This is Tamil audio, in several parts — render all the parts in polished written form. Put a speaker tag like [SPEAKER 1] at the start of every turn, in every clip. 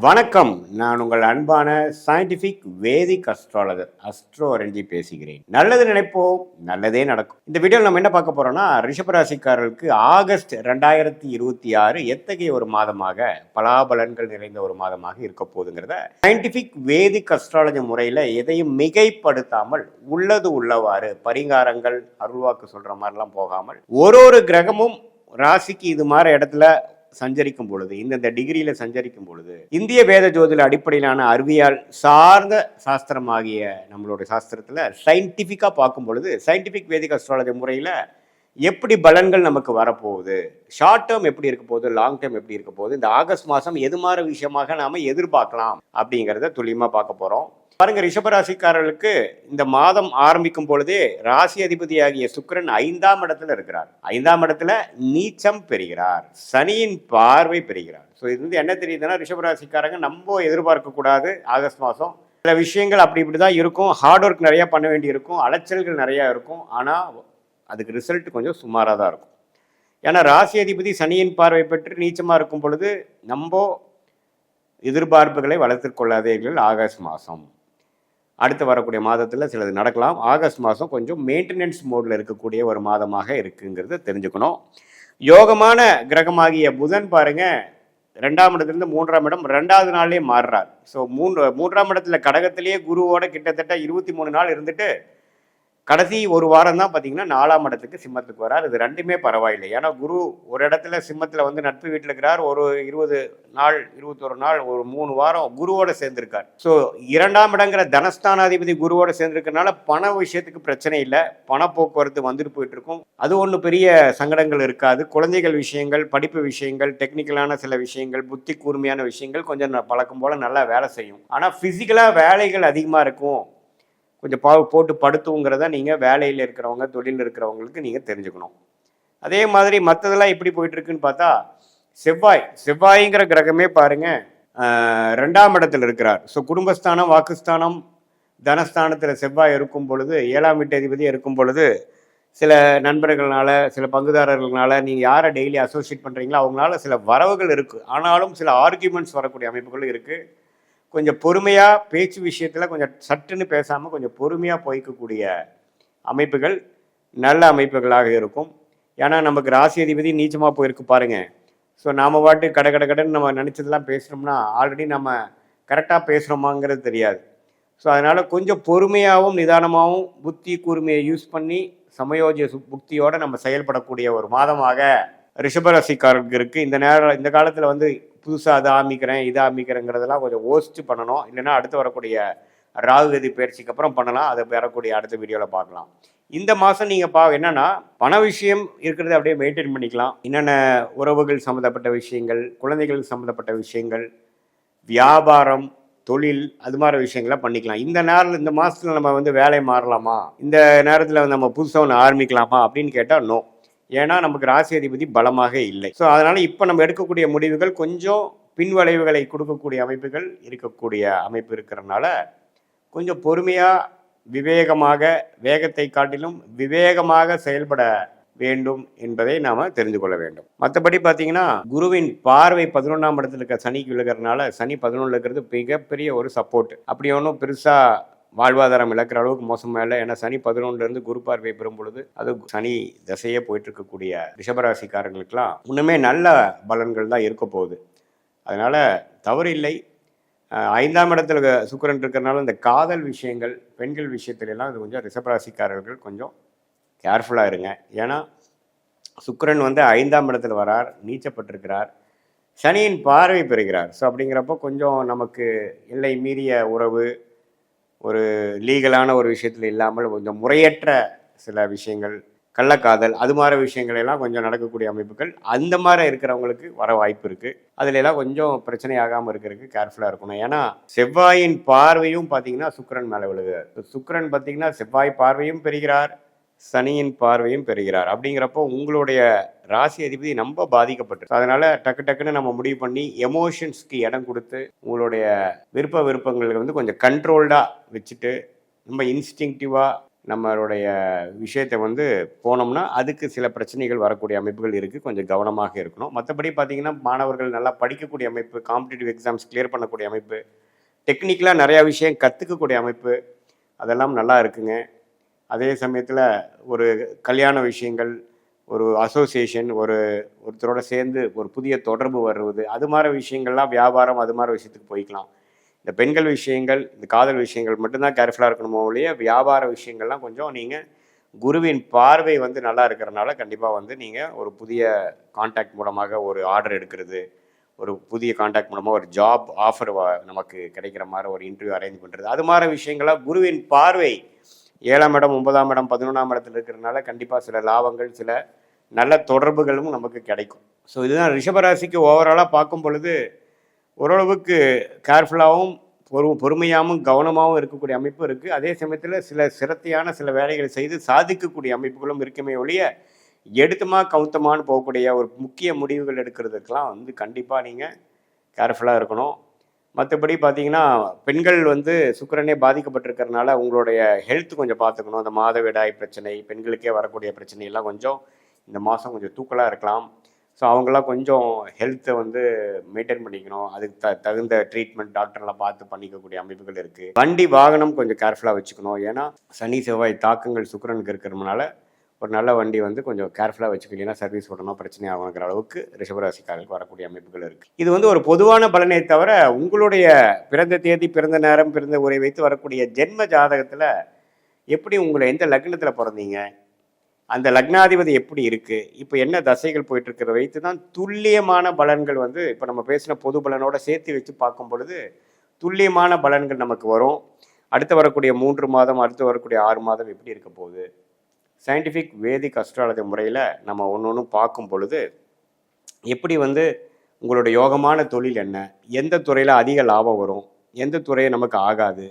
[SPEAKER 1] வணக்கம். நான் உங்கள் அன்பான சயின்டிஃபிக் வேதிக் அஸ்ட்ராலஜர் அஸ்ட்ரோரஞ்சி பேசுகிறேன். நல்லது நினைப்போம், நல்லதே நடக்கும். இந்த வீடியோவில் நம்ம என்ன பார்க்க போறோம்னா, ரிஷபராசிக்காரர்களுக்கு ஆகஸ்ட் 2026 எத்தகைய ஒரு மாதமாக பலாபலன்கள் நிறைந்த ஒரு மாதமாக இருக்க போகுதுங்கிறத சயின்டிஃபிக் வேதிக் அஸ்ட்ராலஜி முறையில் எதையும் மிகைப்படுத்தாமல் உள்ளது உள்ளவாறு பரிகாரங்கள் அருள்வாக்கு சொல்ற மாதிரிலாம் போகாமல் ஒரு கிரகமும் ராசிக்கு இது மாதிரி இடத்துல சஞ்சரிக்கும் பொழுது, இந்த டிகிரியில சஞ்சரிக்கும் பொழுது, இந்திய வேத ஜோதிட அடிப்படையிலான அறிவியல் சார்ந்த சாஸ்திரமாகிய நம்மளுடைய சாஸ்திரத்துல சயின்டிபிக்கா பார்க்கும் பொழுது, சயின்டிபிக் வேதிக் அஸ்ட்ராலஜி முறையில எப்படி பலன்கள் நமக்கு வரப்போகுது, ஷார்ட் டேர்ம் எப்படி இருக்க போகுது, லாங் டேர்ம் எப்படி இருக்க போகுது, இந்த ஆகஸ்ட் மாதம் எது மாதிரி விஷயமாக நாம எதிர்பார்க்கலாம் அப்படிங்கிறத துல்லியமா பார்க்க போறோம். பாருங்க, ரிஷபராசிக்காரர்களுக்கு இந்த மாதம் ஆரம்பிக்கும் பொழுதே ராசி அதிபதியாகிய சுக்கிரன் 5ஆம் இடத்துல இருக்கிறார். 5ஆம் இடத்துல நீச்சம் பெறுகிறார், சனியின் பார்வை பெறுகிறார். ஸோ இது வந்து என்ன தெரியுதுன்னா, ரிஷபராசிக்காரங்க நம்ம எதிர்பார்க்க கூடாது. ஆகஸ்ட் மாதம் சில விஷயங்கள் அப்படி இப்படிதான் இருக்கும். ஹார்ட் ஒர்க் நிறைய பண்ண வேண்டி இருக்கும், அலைச்சல்கள் நிறைய இருக்கும். ஆனால் அதுக்கு ரிசல்ட் கொஞ்சம் சுமாராக தான் இருக்கும். ஏன்னா ராசி அதிபதி சனியின் பார்வை பெற்று நீச்சமாக இருக்கும் பொழுது நம்ம எதிர்பார்ப்புகளை வளர்த்து கொள்ளாதீர்கள். ஆகஸ்ட் மாதம் அடுத்து வரக்கூடிய மாதத்தில் சிலது நடக்கலாம். ஆகஸ்ட் மாதம் கொஞ்சம் மெயின்டெனன்ஸ் மோடில் இருக்கக்கூடிய ஒரு மாதமாக இருக்குங்கிறத தெரிஞ்சுக்கணும். யோகமான கிரகமாகிய புதன் பாருங்க, 2ஆம் இடத்துலேருந்து 3ஆம் இடம் 2வது நாள்லேயே மாறுறார். ஸோ மூன்றாம் இடத்துல கடகத்திலேயே குருவோட கிட்டத்தட்ட 23 நாள் இருந்துட்டு கடைசி ஒரு வாரம் தான் பார்த்தீங்கன்னா 4ஆம் இடத்துக்கு சிம்மத்துக்கு வரார். இது ரெண்டுமே பரவாயில்லை. ஏன்னா குரு ஒரு இடத்துல சிம்மத்தில் வந்து நட்பு வீட்டில் இருக்கிறார். ஒரு 20 நாள் 21 நாள் ஒரு 3 வாரம் குருவோட சேர்ந்திருக்கார். ஸோ 2ஆம் இடங்கிற தனஸ்தானாதிபதி குருவோட சேர்ந்திருக்கிறதுனால பண விஷயத்துக்கு பிரச்சனை இல்லை. பண போக்குவரத்து வந்துட்டு போயிட்டு இருக்கும். அது ஒன்றும் பெரிய சங்கடங்கள் இருக்காது. குழந்தைகள் விஷயங்கள், படிப்பு விஷயங்கள், டெக்னிக்கலான சில விஷயங்கள், புத்தி கூர்மையான விஷயங்கள் கொஞ்சம் பழக்கம் போல நல்லா வேலை செய்யும். ஆனால் ஃபிசிக்கலாக வேலைகள் அதிகமாக இருக்கும். கொஞ்சம் போட்டு படுத்துங்கிறத நீங்கள் வேலையில் இருக்கிறவங்க, தொழிலில் இருக்கிறவங்களுக்கு நீங்கள் தெரிஞ்சுக்கணும். அதே மாதிரி மற்றதெல்லாம் எப்படி போயிட்டுருக்குன்னு பார்த்தா, செவ்வாய்ங்கிற கிரகமே பாருங்க 2ஆம் இடத்துல இருக்கிறார். ஸோ குடும்பஸ்தானம், வாக்குஸ்தானம், தனஸ்தானத்தில் செவ்வாய் இருக்கும் பொழுது, 7ஆம் வீட்டு அதிபதி இருக்கும் பொழுது சில நண்பர்களால, சில பங்குதாரர்களால, நீங்கள் யாரை டெய்லி அசோசியேட் பண்ணுறீங்களோ அவங்களால சில வரவுகள் இருக்குது. ஆனாலும் சில ஆர்கியூமெண்ட்ஸ் வரக்கூடிய அமைப்புகள் இருக்குது. கொஞ்சம் பொறுமையாக பேச்சு விஷயத்தில் கொஞ்சம் சட்டுன்னு பேசாமல் கொஞ்சம் பொறுமையாக போய்க்கக்கூடிய அமைப்புகள் நல்ல அமைப்புகளாக இருக்கும். ஏன்னா நமக்கு ராசி அதிபதி நீச்சமாக போயிருக்கு பாருங்க. ஸோ நாம் பாட்டு கடன் நம்ம நினச்சதெல்லாம் பேசுகிறோம்னா ஆல்ரெடி நம்ம கரெக்டாக பேசுகிறோமாங்கிறது தெரியாது. ஸோ அதனால் கொஞ்சம் பொறுமையாகவும் நிதானமாகவும் புத்தி கூர்மையை யூஸ் பண்ணி சமயோஜிய புக்தியோடு நம்ம செயல்படக்கூடிய ஒரு மாதமாக ரிஷபராசிக்காரருக்கு இருக்குது. இந்த காலத்தில் வந்து புதுசாக அதை ஆமிக்கிறேன் இதை ஆமிக்கிறேங்கிறதெல்லாம் கொஞ்சம் யோசிச்சு பண்ணணும். இல்லைன்னா அடுத்து வரக்கூடிய ராகுகதி பயிற்சிக்கு அப்புறம் பண்ணலாம். அதை வரக்கூடிய அடுத்த வீடியோவில் பார்க்கலாம். இந்த மாதம் நீங்கள் என்னன்னா பண விஷயம் இருக்கிறத அப்படியே மெயின்டைன் பண்ணிக்கலாம். என்னென்ன உறவுகள் சம்மந்தப்பட்ட விஷயங்கள், குழந்தைகள் சம்மந்தப்பட்ட விஷயங்கள், வியாபாரம், தொழில், அது மாதிரி விஷயங்களை பண்ணிக்கலாம். இந்த மாதத்தில் நம்ம வந்து வேலை மாறலாமா, இந்த நேரத்தில் நம்ம புதுசாக ஒன்று ஆரம்பிக்கலாமா அப்படின்னு கேட்டால் நோ. ஏன்னா நமக்கு ராசி அதிபதி பலமாக இல்லை. ஸோ அதனால் இப்போ நம்ம எடுக்கக்கூடிய முடிவுகள் கொஞ்சம் பின்வளைவுகளை கொடுக்கக்கூடிய அமைப்புகள் இருக்கக்கூடிய அமைப்பு இருக்கிறதுனால கொஞ்சம் பொறுமையாக விவேகமாக, வேகத்தை காட்டிலும் விவேகமாக செயல்பட வேண்டும் என்பதை நாம் தெரிந்து கொள்ள வேண்டும். மற்றபடி பார்த்தீங்கன்னா குருவின் பார்வை 11ஆம் இடத்துல இருக்க சனிக்கு விழுகிறதுனால, சனி 11 இருக்கிறது மிகப்பெரிய ஒரு சப்போர்ட். அப்படி ஒன்றும் பெருசாக வாழ்வாதாரம் இழக்கிற அளவுக்கு மோசமாக இல்லை. ஏன்னா சனி 11லேருந்து குரு பார்வை பெறும் பொழுது அது சனி தசையே போயிட்டு இருக்கக்கூடிய ரிஷபராசிக்காரங்களுக்கெல்லாம் இன்னுமே நல்ல பலன்கள் தான் இருக்க போகுது. அதனால் தவறு இல்லை. 5ஆம் இடத்துல சுக்கிரன் இருக்கிறதுனால இந்த காதல் விஷயங்கள், பெண்கள் விஷயத்துலலாம் இது கொஞ்சம் ரிஷபராசிக்காரர்கள் கொஞ்சம் கேர்ஃபுல்லாக இருங்க. ஏன்னா சுக்கிரன் வந்து 5ஆம் இடத்துல வரார், நீச்சப்பட்டிருக்கிறார், சனியின் பார்வை பெறுகிறார். ஸோ அப்படிங்கிறப்போ கொஞ்சம் நமக்கு எல்லை மீறிய உறவு, ஒரு லீகலான ஒரு விஷயத்தில் இல்லாமல் கொஞ்சம் முறையற்ற சில விஷயங்கள், கள்ளக்காதல், அது மாதிரி விஷயங்கள் எல்லாம் கொஞ்சம் நடக்கக்கூடிய அமைப்புகள் அந்த மாதிரி இருக்கிறவங்களுக்கு வர வாய்ப்பு இருக்குது. அதுல எல்லாம் கொஞ்சம் பிரச்சனை ஆகாமல் இருக்கிறதுக்கு கேர்ஃபுல்லாக இருக்கணும். ஏன்னா செவ்வாயின் பார்வையும் பார்த்தீங்கன்னா சுக்கிரன் மேலே விழுகிறார். சுக்கிரன் பார்த்தீங்கன்னா செவ்வாய் பார்வையும் பெறுகிறார், சனியின் பார்வையும் பெறுகிறார். அப்படிங்கிறப்போ உங்களுடைய ராசி அதிபதி ரொம்ப பாதிக்கப்பட்டு, அதனால டக்குன்னு நம்ம முடிவு பண்ணி எமோஷன்ஸ்க்கு இடம் கொடுத்து உங்களுடைய விருப்பங்களை வந்து கொஞ்சம் கண்ட்ரோல்டாக வச்சுட்டு ரொம்ப இன்ஸ்டிங்டிவாக நம்மளுடைய விஷயத்தை வந்து போனோம்னா அதுக்கு சில பிரச்சனைகள் வரக்கூடிய அமைப்புகள் இருக்குது. கொஞ்சம் கவனமாக இருக்கணும். மற்றபடி பார்த்திங்கன்னா மாணவர்கள் நல்லா படிக்கக்கூடிய அமைப்பு, காம்படிட்டிவ் எக்ஸாம்ஸ் கிளியர் பண்ணக்கூடிய அமைப்பு, டெக்னிக்கலாக நிறையா விஷயம் கற்றுக்கக்கூடிய அமைப்பு, அதெல்லாம் நல்லா இருக்குங்க. அதே சமயத்தில் ஒரு கல்யாண விஷயங்கள், ஒரு அசோசியேஷன், ஒருத்தரோட சேர்ந்து ஒரு புதிய தொடர்பு வருவது, அது மாதிரி விஷயங்கள்லாம் வியாபாரம், அது மாதிரி விஷயத்துக்கு போய்க்கலாம். இந்த பெண்கள் விஷயங்கள், இந்த காதல் விஷயங்கள் மட்டும்தான் கேர்ஃபுல்லாக இருக்கணுமோ ஒழிய வியாபார விஷயங்கள்லாம் கொஞ்சம் நீங்கள் குருவின் பார்வை வந்து நல்லா இருக்கிறனால கண்டிப்பாக வந்து நீங்கள் ஒரு புதிய கான்டாக்ட் மூலமாக ஒரு ஆர்டர் எடுக்கிறது, ஒரு புதிய கான்டாக்ட் மூலமாக ஒரு ஜாப் ஆஃபர் நமக்கு கிடைக்கிற மாதிரி ஒரு இன்டர்வியூ அரேஞ்ச் பண்ணுறது, அது மாதிரி விஷயங்கள்லாம் குருவின் பார்வை 7ஆம் இடம் 9ஆம் இடம் 11ஆம் இடத்துல இருக்கிறதுனால கண்டிப்பாக சில லாபங்கள், சில நல்ல தொடர்புகளும் நமக்கு கிடைக்கும். ஸோ இதுதான் ரிஷபராசிக்கு ஓவராலாக பார்க்கும் பொழுது ஓரளவுக்கு கேர்ஃபுல்லாகவும் பொறுமையாகவும் கவனமாகவும் இருக்கக்கூடிய அமைப்பு இருக்குது. அதே சமயத்தில் சில சிரத்தையான சில வேலைகளை செய்து சாதிக்கக்கூடிய அமைப்புகளும் இருக்குமே ஒழிய எடுத்துமா கவுத்தமானு போகக்கூடிய ஒரு முக்கிய முடிவுகள் எடுக்கிறதுக்கெலாம் வந்து கண்டிப்பாக நீங்கள் கேர்ஃபுல்லாக இருக்கணும். மற்றபடி பார்த்தீங்கன்னா பெண்கள் வந்து சுக்கிரனே பாதிக்கப்பட்டிருக்கிறதுனால உங்களுடைய ஹெல்த் கொஞ்சம் பார்த்துக்கணும். அந்த மாதவிடாய் பிரச்சனை, பெண்களுக்கே வரக்கூடிய பிரச்சனையெல்லாம் கொஞ்சம் இந்த மாதம் கொஞ்சம் தூக்கலாக இருக்கலாம். ஸோ அவங்களாம் கொஞ்சம் ஹெல்த்தை வந்து மெயின்டைன் பண்ணிக்கணும். அதுக்கு தகுந்த ட்ரீட்மெண்ட் டாக்டர்லாம் பார்த்து பண்ணிக்கக்கூடிய அமைப்புகள் இருக்குது. வண்டி வாகனம் கொஞ்சம் கேர்ஃபுல்லாக வச்சுக்கணும். ஏன்னா சனி செவ்வாய் தாக்கங்கள் சுக்கிரனுக்கு இருக்கிறதுனால ஒரு நல்ல வண்டி வந்து கொஞ்சம் கேர்ஃபுல்லாக வச்சுக்கிட்டீங்கன்னா சர்வீஸ் விடணும், பிரச்சனை ஆகுங்கிற அளவுக்கு ரிஷபராசிக்காரர்களுக்கு வரக்கூடிய அமைப்புகள் இருக்குது. இது வந்து ஒரு பொதுவான பலனை தவிர உங்களுடைய பிறந்த தேதி, பிறந்த நேரம், பிறந்த உரை வைத்து வரக்கூடிய ஜென்ம ஜாதகத்தில் எப்படி உங்களை எந்த லக்னத்தில் பிறந்தீங்க, அந்த லக்னாதிபதி எப்படி இருக்குது, இப்போ என்ன தசைகள் போயிட்டுருக்கிறத வைத்து தான் துல்லியமான பலன்கள் வந்து இப்போ நம்ம பேசின பொது பலனோட சேர்த்து வச்சு பார்க்கும் பொழுது துல்லியமான பலன்கள் நமக்கு வரும். அடுத்து வரக்கூடிய 3 மாதம், அடுத்து வரக்கூடிய 6 மாதம் எப்படி இருக்க போகுது, சயின்டிஃபிக் வேதிக் அஸ்ட்ராலஜி முறையில் நம்ம ஒன்று ஒன்றும் பார்க்கும் பொழுது எப்படி வந்து உங்களோட யோகமான தொழில் என்ன, எந்த துறையில் அதிக லாபம் வரும், எந்த துறையை நமக்கு ஆகாது,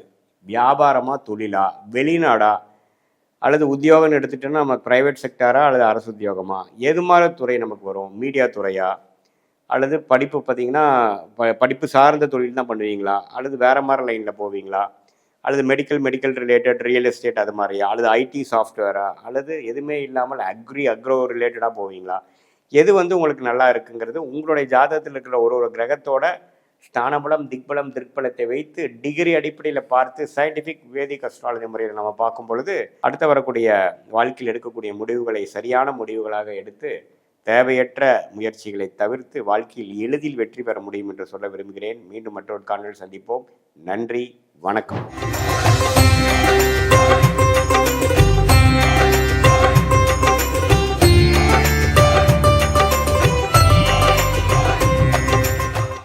[SPEAKER 1] வியாபாரமாக தொழிலா, வெளிநாடா, அல்லது உத்தியோகம்னு எடுத்துகிட்டோன்னா நமக்கு ப்ரைவேட் செக்டாரா அல்லது அரசு உத்தியோகமா, எது மாதிரி துறை நமக்கு வரும், மீடியா துறையா, அல்லது படிப்பு பார்த்திங்கன்னா படிப்பு சார்ந்த தொழில் தான் பண்ணுவீங்களா, அல்லது வேறு மாதிரி லைனில் போவீங்களா, அல்லது மெடிக்கல் ரிலேட்டட் ரியல் எஸ்டேட் அது மாதிரியா, அல்லது ஐடி சாஃப்ட்வேரா, அல்லது எதுவுமே இல்லாமல் அக்ரோ ரிலேட்டடாக போவீங்களா, எது வந்து உங்களுக்கு நல்லா இருக்குங்கிறது உங்களுடைய ஜாதகத்தில் இருக்கிற ஒரு கிரகத்தோட ஸ்தானபலம், திக்பலம், திருப்பலத்தை வைத்து டிகிரி அடிப்படையில் பார்த்து சயின்டிஃபிக் வேதிக் அஸ்ட்ராலஜி முறையில் நம்ம பார்க்கும் பொழுது அடுத்து வரக்கூடிய வாழ்க்கையில் எடுக்கக்கூடிய முடிவுகளை சரியான முடிவுகளாக எடுத்து தேவையற்ற முயற்சிகளை தவிர்த்து வாழ்க்கையில் எளிதில் வெற்றி பெற முடியும் என்று சொல்ல விரும்புகிறேன். மீண்டும் மற்றொரு காணொளியில் சந்திப்போம். நன்றி, வணக்கம்.